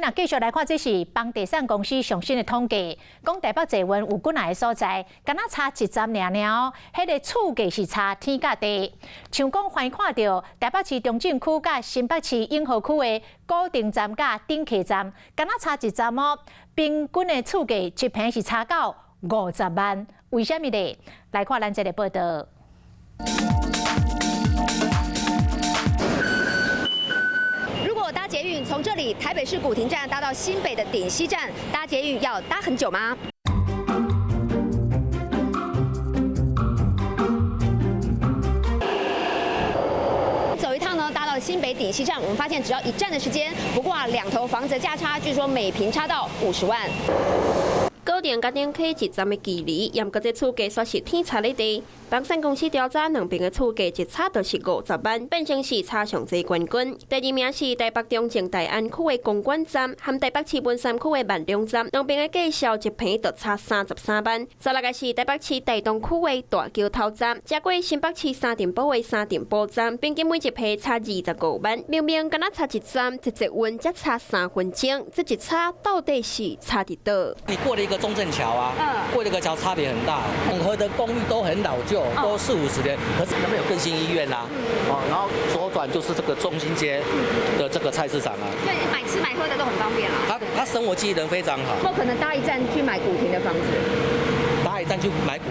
若继续来看，这是房地产公司上新的统计，讲台北坐稳有几内的所在，敢若差1站尔哦，迄个厝价是差天甲地。像讲，欢看到台北市中正区甲新北市永和区的固定站甲顶客站，敢若差1站哦，平均的厝价一平是差到50万，为什么呢？来看咱这个报道。 搭捷运从这里台北市古亭站搭到新北的顶溪站，搭捷运要搭很久吗？走一趟呢，搭到新北顶溪站，我们发现只要1站的时间，不过2头房子的价差，据说每平差到50万。 高定甲顶客1站的距离，严格这厝价算是天差地地。房产公司调查两边的厝价一差就是50万，变成是差上济冠军。第2名是台北中正大安区的公馆站，和台北市文山区的万隆站，两边的价销一平就差33万。再来个是台北市大东区的大桥头站，加过新北市三重埔的三重埔站，平均每一平差25万。明明敢若差1站，直接温才差3分钟，这一差到底是差伫倒？你过了一个中正桥啊，过了一个桥差别很大。永和的公寓都很老旧，都40-50年，可是他们有更新医院啦，然后左转就是这个中心街的这个菜市场啊，对，买吃买喝的都很方便啊。他生活机能非常好。不可能搭1站去买古亭的房子。 搭1站去买股，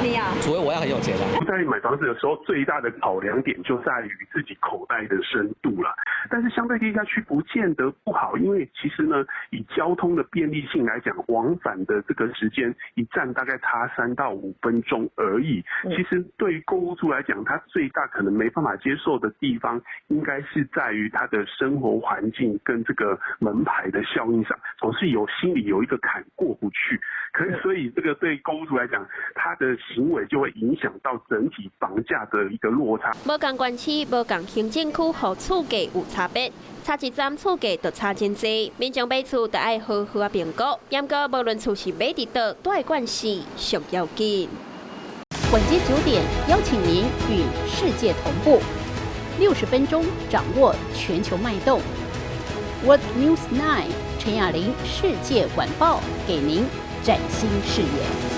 你呀，除非我要很有钱啊。在买房子的时候，最大的考量点就在于自己口袋的深度了。但是相对地下区不见得不好，因为其实呢，以交通的便利性来讲，往返的这个时间1站大概差3到5分钟而已。其实对于购屋族来讲，他最大可能没办法接受的地方，应该是在于他的生活环境跟这个门牌的效应上，总是心里有一个坎过不去。所以这个对购屋族来讲，他的行为就会影响到整体房价的一个落差。无同县市、无同行政区，和厝价有差别，差1站厝价就差真济。民众买厝就要好好评估，严格无论厝是买伫倒，都爱关系上要紧。晚间9点，邀请您与世界同步，60分钟掌握全球脉动。What News 9，陈雅玲世界晚报给您崭新视野。